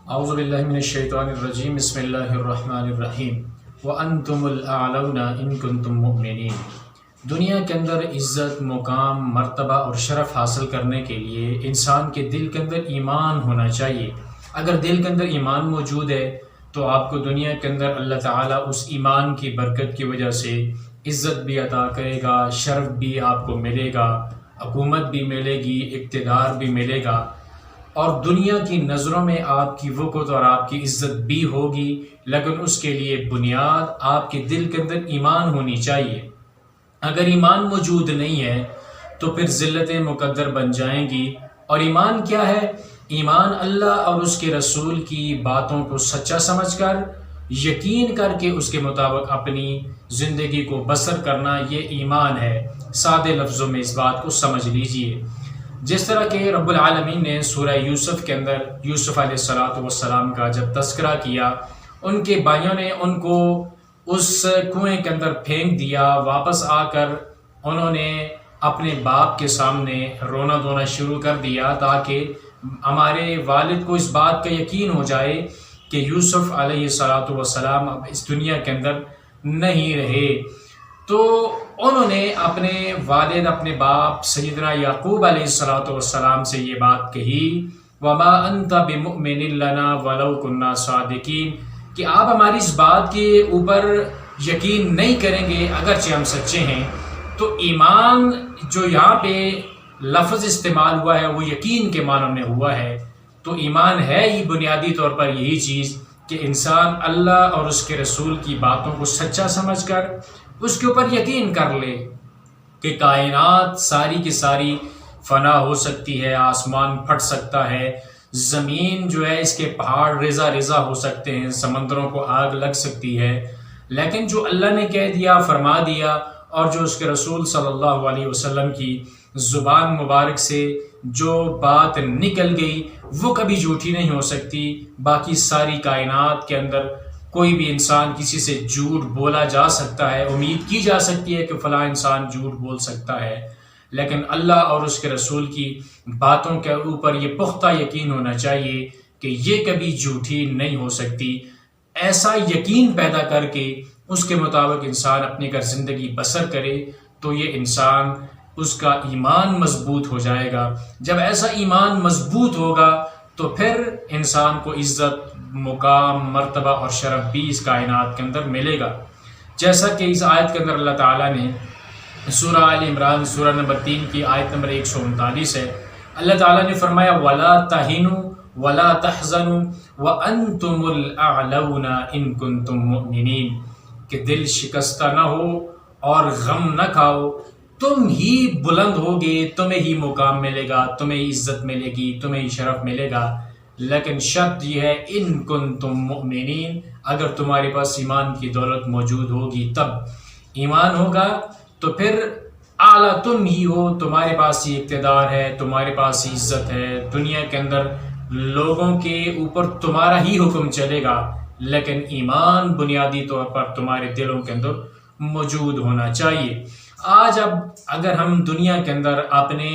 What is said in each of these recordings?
اعوذ باللہ من الشیطان الرجیم بسم اللہ الرحمن الرحیم وانتم الاعلون ان کنتم مؤمنین۔ دنیا کے اندر عزت، مقام، مرتبہ اور شرف حاصل کرنے کے لیے انسان کے دل کے اندر ایمان ہونا چاہیے۔ اگر دل کے اندر ایمان موجود ہے تو آپ کو دنیا کے اندر اللہ تعالیٰ اس ایمان کی برکت کی وجہ سے عزت بھی عطا کرے گا، شرف بھی آپ کو ملے گا، حکومت بھی ملے گی، اقتدار بھی ملے گا، اور دنیا کی نظروں میں آپ کی وقت اور آپ کی عزت بھی ہوگی، لیکن اس کے لیے بنیاد آپ کے دل کے اندر ایمان ہونی چاہیے۔ اگر ایمان موجود نہیں ہے تو پھر ذلتیں مقدر بن جائیں گی۔ اور ایمان کیا ہے؟ ایمان اللہ اور اس کے رسول کی باتوں کو سچا سمجھ کر، یقین کر کے اس کے مطابق اپنی زندگی کو بسر کرنا، یہ ایمان ہے۔ سادے لفظوں میں اس بات کو سمجھ لیجئے۔ جس طرح کہ رب العالمین نے سورہ یوسف کے اندر یوسف علیہ السلام کا جب تذکرہ کیا، ان کے بھائیوں نے ان کو اس کنویں کے اندر پھینک دیا، واپس آ کر انہوں نے اپنے باپ کے سامنے رونا دھونا شروع کر دیا تاکہ ہمارے والد کو اس بات کا یقین ہو جائے کہ یوسف علیہ السلام اب اس دنیا کے اندر نہیں رہے۔ تو انہوں نے اپنے والد، اپنے باپ سیدنا یعقوب علیہ السلام سے یہ بات کہی، وَمَا أَنْتَ بِمُؤْمِنٍ لَنَا وَلَوْ كُنَّا صَادِقِينَ، کہ آپ ہماری اس بات کے اوپر یقین نہیں کریں گے اگرچہ ہم سچے ہیں۔ تو ایمان جو یہاں پہ لفظ استعمال ہوا ہے وہ یقین کے معنی میں ہوا ہے۔ تو ایمان ہے ہی بنیادی طور پر یہی چیز کہ انسان اللہ اور اس کے رسول کی باتوں کو سچا سمجھ کر اس کے اوپر یقین کر لے کہ کائنات ساری کی ساری فنا ہو سکتی ہے، آسمان پھٹ سکتا ہے، زمین جو ہے اس کے پہاڑ ریزہ ریزہ ہو سکتے ہیں، سمندروں کو آگ لگ سکتی ہے، لیکن جو اللہ نے کہہ دیا، فرما دیا، اور جو اس کے رسول صلی اللہ علیہ وسلم کی زبان مبارک سے جو بات نکل گئی وہ کبھی جھوٹی نہیں ہو سکتی۔ باقی ساری کائنات کے اندر کوئی بھی انسان کسی سے جھوٹ بولا جا سکتا ہے، امید کی جا سکتی ہے کہ فلاں انسان جھوٹ بول سکتا ہے، لیکن اللہ اور اس کے رسول کی باتوں کے اوپر یہ پختہ یقین ہونا چاہیے کہ یہ کبھی جھوٹی نہیں ہو سکتی۔ ایسا یقین پیدا کر کے اس کے مطابق انسان اپنی اگر زندگی بسر کرے تو یہ انسان، اس کا ایمان مضبوط ہو جائے گا۔ جب ایسا ایمان مضبوط ہوگا تو پھر انسان کو عزت، مقام، مرتبہ اور شرف بھی اس کائنات کے اندر ملے گا۔ جیسا کہ اس آیت کے اندر اللہ تعالیٰ نے سورہ آل عمران سورہ نمبر 3 کی آیت نمبر 139 ہے، اللہ تعالیٰ نے فرمایا وَلَا تَهِنُوا وَلَا تَحْزَنُوا وَأَنْتُمُ الْأَعْلَوْنَ إِن كُنتُم مُؤْمِنِينَ، کہ دل شکستہ نہ ہو اور غم نہ کھاؤ، تم ہی بلند ہوگے، تمہیں ہی مقام ملے گا، تمہیں ہی عزت ملے گی، تمہیں ہی شرف ملے گا، لیکن شرط یہ ہے ان کنتم مؤمنین، اگر تمہارے پاس ایمان کی دولت موجود ہوگی تب۔ ایمان ہوگا تو پھر اعلیٰ تم ہی ہو، تمہارے پاس ہی اقتدار ہے، تمہارے پاس ہی عزت ہے، دنیا کے اندر لوگوں کے اوپر تمہارا ہی حکم چلے گا، لیکن ایمان بنیادی طور پر تمہارے دلوں کے اندر موجود ہونا چاہیے۔ آج اب اگر ہم دنیا کے اندر اپنے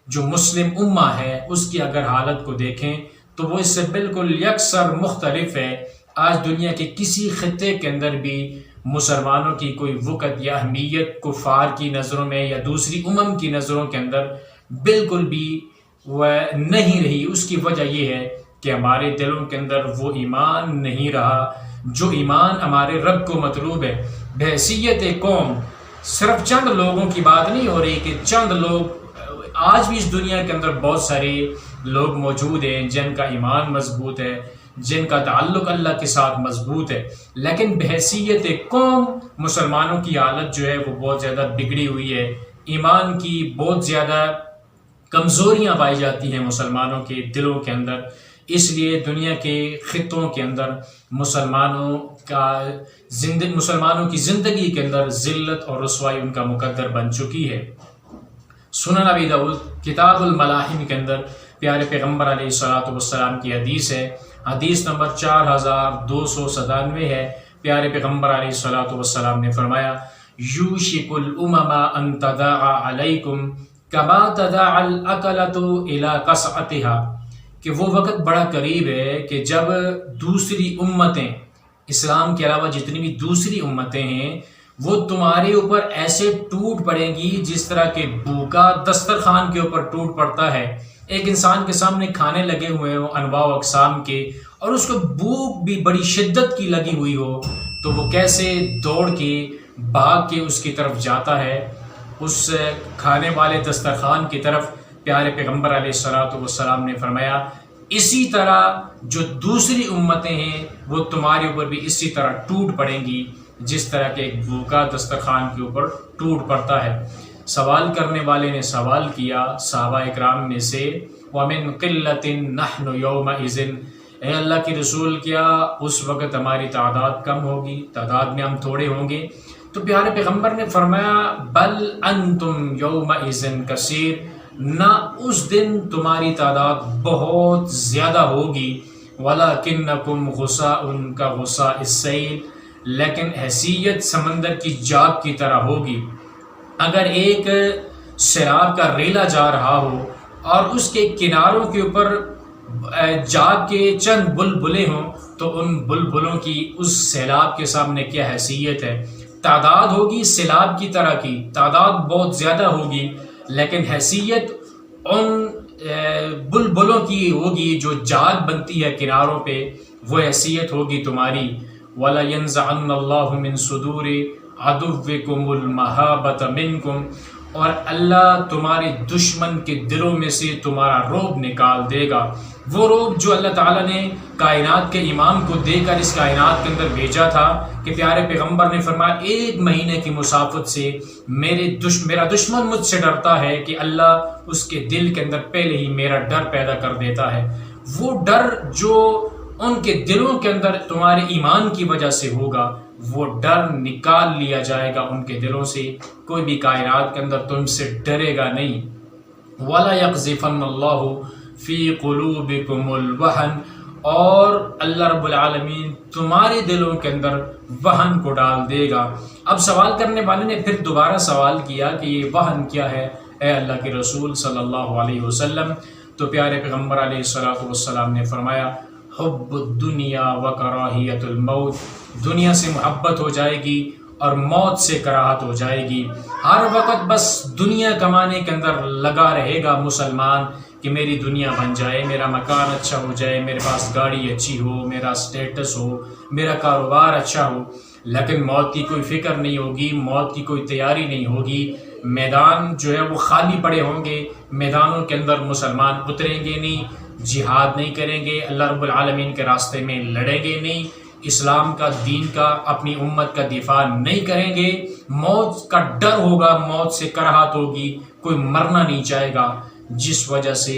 جو مسلم امہ ہے اس کی اگر حالت کو دیکھیں تو وہ اس سے بالکل یکسر مختلف ہے۔ آج دنیا کے کسی خطے کے اندر بھی مسلمانوں کی کوئی وقت یا اہمیت کفار کی نظروں میں یا دوسری امم کی نظروں کے اندر بالکل بھی وہ نہیں رہی۔ اس کی وجہ یہ ہے کہ ہمارے دلوں کے اندر وہ ایمان نہیں رہا جو ایمان ہمارے رب کو مطلوب ہے۔ بحیثیت قوم صرف چند لوگوں کی بات نہیں ہو رہی کہ چند لوگ، آج بھی اس دنیا کے اندر بہت سارے لوگ موجود ہیں جن کا ایمان مضبوط ہے، جن کا تعلق اللہ کے ساتھ مضبوط ہے، لیکن بحیثیت قوم مسلمانوں کی حالت جو ہے وہ بہت زیادہ بگڑی ہوئی ہے۔ ایمان کی بہت زیادہ کمزوریاں پائی جاتی ہیں مسلمانوں کے دلوں کے اندر، اس لیے دنیا کے خطوں کے اندر مسلمانوں کی زندگی کے اندر ذلت اور رسوائی ان کا مقدر بن چکی ہے۔ سنن ابی داؤد کتاب الملاحم کے اندر پیارے پیغمبر علیہ السلام کی حدیث ہے، حدیث نمبر 4297 ہے۔ پیارے پیغمبر علیہ السلام نے فرمایا یوشک الامم ان تداعى علیکم کما تداعى الاکلۃ الی قصعتها، کہ وہ وقت بڑا قریب ہے کہ جب دوسری امتیں، اسلام کے علاوہ جتنی بھی دوسری امتیں ہیں، وہ تمہارے اوپر ایسے ٹوٹ پڑیں گی جس طرح کہ بھوکا دسترخوان کے اوپر ٹوٹ پڑتا ہے۔ ایک انسان کے سامنے کھانے لگے ہوئے ہوں انواع و اقسام کے، اور اس کو بھوک بھی بڑی شدت کی لگی ہوئی ہو، تو وہ کیسے دوڑ کے بھاگ کے اس کی طرف جاتا ہے، اس کھانے والے دسترخوان کی طرف۔ پیارے پیغمبر علیہ الصلوۃ والسلام نے فرمایا اسی طرح جو دوسری امتیں ہیں وہ تمہارے اوپر بھی اسی طرح ٹوٹ پڑیں گی جس طرح کہ ایک بھوکا دسترخوان کے اوپر ٹوٹ پڑتا ہے۔ سوال کرنے والے نے سوال کیا صحابہ اکرام میں سے، وَمِن قِلَّةٍ نَحْنُ يَوْمَئِذٍ، اے اللہ کے رسول کیا اس وقت ہماری تعداد کم ہوگی، تعداد میں ہم تھوڑے ہوں گے؟ تو پیارے پیغمبر نے فرمایا بل انتم یومئذ کثیر، نہ اس دن تمہاری تعداد بہت زیادہ ہوگی، وَلَكِنَّكُمْ غُثَاءٌ كَغُثَاءِ السَّيْلِ، لیکن حیثیت سمندر کی جاگ کی طرح ہوگی۔ اگر ایک سیلاب کا ریلا جا رہا ہو اور اس کے کناروں کے اوپر جاگ کے چند بلبلیں ہوں تو ان بلبلوں کی اس سیلاب کے سامنے کیا حیثیت ہے؟ تعداد ہوگی سیلاب کی طرح کی، تعداد بہت زیادہ ہوگی، لیکن حیثیت ان بلبلوں کی ہوگی جو جاگ بنتی ہے کناروں پہ، وہ حیثیت ہوگی تمہاری۔ وَلَيَنزَعَنَّ اللَّهُ مِن صُدُورِ عَدُوِّكُمُ الْمَهَابَةَ مِنْكُمْ، اور اللہ تمہارے دشمن کے دلوں میں سے تمہارا رعب نکال دے گا۔ وہ رعب جو اللہ تعالیٰ نے کائنات کے امام کو دے کر اس کائنات کے اندر بھیجا تھا کہ پیارے پیغمبر نے فرمایا 1 مہینے کی مسافت سے میرا دشمن مجھ سے ڈرتا ہے کہ اللہ اس کے دل کے اندر پہلے ہی میرا ڈر پیدا کر دیتا ہے۔ وہ ڈر جو ان کے دلوں کے اندر تمہارے ایمان کی وجہ سے ہوگا، وہ ڈر نکال لیا جائے گا ان کے دلوں سے، کوئی بھی کائنات کے اندر تم سے ڈرے گا نہیں۔ وَلَا يَقْذِفَنَّ اللَّهُ فِي قُلُوبِكُمُ الْوَهْنَ، اور اللہ رب العالمین تمہارے دلوں کے اندر وہن کو ڈال دے گا۔ اب سوال کرنے والے نے پھر دوبارہ سوال کیا کہ یہ وہن کیا ہے اے اللہ کے رسول صلی اللہ علیہ وسلم؟ تو پیارے پیغمبر علیہ الصلوۃ والسلام نے فرمایا حب الدنیا و کراہیت الموت، دنیا سے محبت ہو جائے گی اور موت سے کراہت ہو جائے گی۔ ہر وقت بس دنیا کمانے کے اندر لگا رہے گا مسلمان کہ میری دنیا بن جائے، میرا مکان اچھا ہو جائے، میرے پاس گاڑی اچھی ہو، میرا سٹیٹس ہو، میرا کاروبار اچھا ہو، لیکن موت کی کوئی فکر نہیں ہوگی، موت کی کوئی تیاری نہیں ہوگی۔ میدان جو ہے وہ خالی پڑے ہوں گے، میدانوں کے اندر مسلمان اتریں گے نہیں، جہاد نہیں کریں گے، اللہ رب العالمین کے راستے میں لڑیں گے نہیں، اسلام کا دین کا اپنی امت کا دفاع نہیں کریں گے، موت کا ڈر ہوگا، موت سے کراہت ہوگی، کوئی مرنا نہیں چاہے گا، جس وجہ سے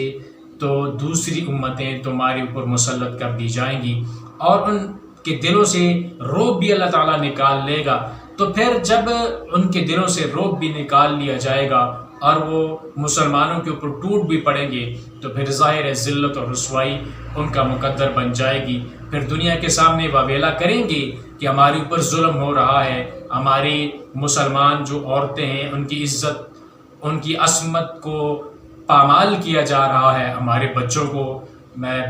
تو دوسری امتیں تمہارے اوپر مسلط کر دی جائیں گی اور ان کے دلوں سے رعب بھی اللہ تعالیٰ نکال لے گا۔ تو پھر جب ان کے دلوں سے رعب بھی نکال لیا جائے گا اور وہ مسلمانوں کے اوپر ٹوٹ بھی پڑیں گے تو پھر ظاہر ہے ذلت اور رسوائی ان کا مقدر بن جائے گی۔ پھر دنیا کے سامنے واویلا کریں گے کہ ہمارے اوپر ظلم ہو رہا ہے، ہماری مسلمان جو عورتیں ہیں ان کی عزت، ان کی عصمت کو پامال کیا جا رہا ہے، ہمارے بچوں کو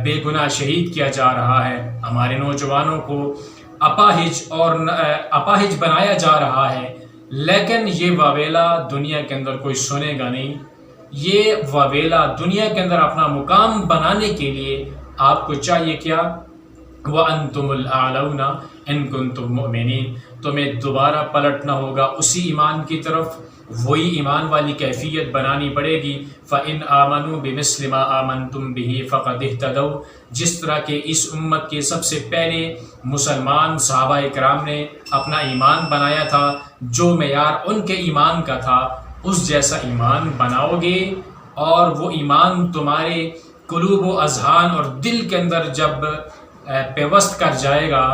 بے گناہ شہید کیا جا رہا ہے، ہمارے نوجوانوں کو اپاہج بنایا جا رہا ہے، لیکن یہ واویلا دنیا کے اندر کوئی سنے گا نہیں۔ یہ واویلا دنیا کے اندر اپنا مقام بنانے کے لیے آپ کو چاہیے کیا؟ وَأَنْتُمُ الْأَعْلَوْنَ إِن كُنتُم مُؤْمِنِينَ، تمہیں دوبارہ پلٹنا ہوگا اسی ایمان کی طرف، وہی ایمان والی کیفیت بنانی پڑے گی۔ فَإِنْ آمَنُوا بِمِثْلِ مَا آمَنْتُمْ بِهِ فَقَدِ اهْتَدَوْا، جس طرح کہ اس امت کے سب سے پہلے مسلمان صحابہ اکرام نے اپنا ایمان بنایا تھا، جو معیار ان کے ایمان کا تھا اس جیسا ایمان بناؤ گے، اور وہ ایمان تمہارے قلوب و اذہان اور دل کے اندر جب پیوست کر جائے گا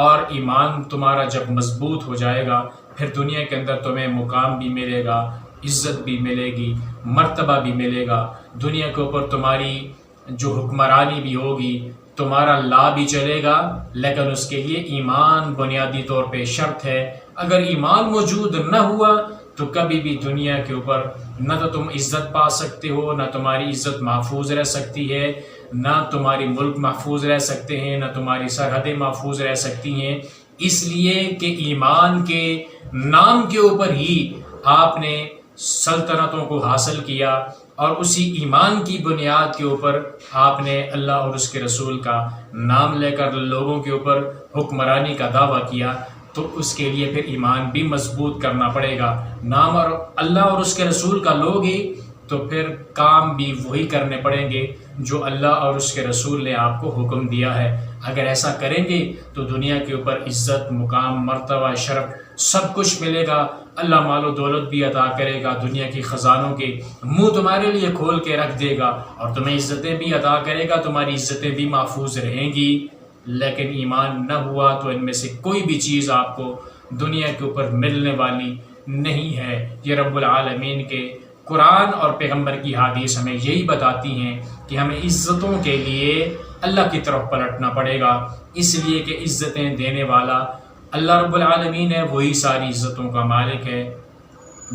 اور ایمان تمہارا جب مضبوط ہو جائے گا، پھر دنیا کے اندر تمہیں مقام بھی ملے گا، عزت بھی ملے گی، مرتبہ بھی ملے گا، دنیا کے اوپر تمہاری جو حکمرانی بھی ہوگی، تمہارا لا بھی چلے گا، لیکن اس کے لیے ایمان بنیادی طور پہ شرط ہے۔ اگر ایمان موجود نہ ہوا تو کبھی بھی دنیا کے اوپر نہ تو تم عزت پا سکتے ہو، نہ تمہاری عزت محفوظ رہ سکتی ہے، نہ تمہاری ملک محفوظ رہ سکتے ہیں، نہ تمہاری سرحدیں محفوظ رہ سکتی ہیں، اس لیے کہ ایمان کے نام کے اوپر ہی آپ نے سلطنتوں کو حاصل کیا، اور اسی ایمان کی بنیاد کے اوپر آپ نے اللہ اور اس کے رسول کا نام لے کر لوگوں کے اوپر حکمرانی کا دعویٰ کیا، تو اس کے لیے پھر ایمان بھی مضبوط کرنا پڑے گا۔ نام اور اللہ اور اس کے رسول کا لوگ ہی تو پھر کام بھی وہی کرنے پڑیں گے جو اللہ اور اس کے رسول نے آپ کو حکم دیا ہے۔ اگر ایسا کریں گے تو دنیا کے اوپر عزت، مقام، مرتبہ، شرف سب کچھ ملے گا، اللہ مال و دولت بھی عطا کرے گا، دنیا کی خزانوں کے منہ تمہارے لیے کھول کے رکھ دے گا، اور تمہیں عزتیں بھی عطا کرے گا، تمہاری عزتیں بھی محفوظ رہیں گی۔ لیکن ایمان نہ ہوا تو ان میں سے کوئی بھی چیز آپ کو دنیا کے اوپر ملنے والی نہیں ہے۔ یہ رب العالمین کے قرآن اور پیغمبر کی حدیث ہمیں یہی بتاتی ہیں کہ ہمیں عزتوں کے لیے اللہ کی طرف پلٹنا پڑے گا، اس لیے کہ عزتیں دینے والا اللہ رب العالمین ہے، وہی ساری عزتوں کا مالک ہے۔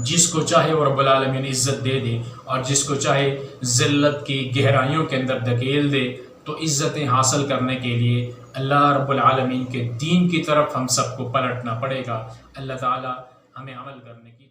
جس کو چاہے وہ رب العالمین عزت دے دے، اور جس کو چاہے ذلت کی گہرائیوں کے اندر دھکیل دے۔ تو عزتیں حاصل کرنے کے لیے اللہ رب العالمین کے دین کی طرف ہم سب کو پلٹنا پڑے گا۔ اللہ تعالی ہمیں عمل کرنے کی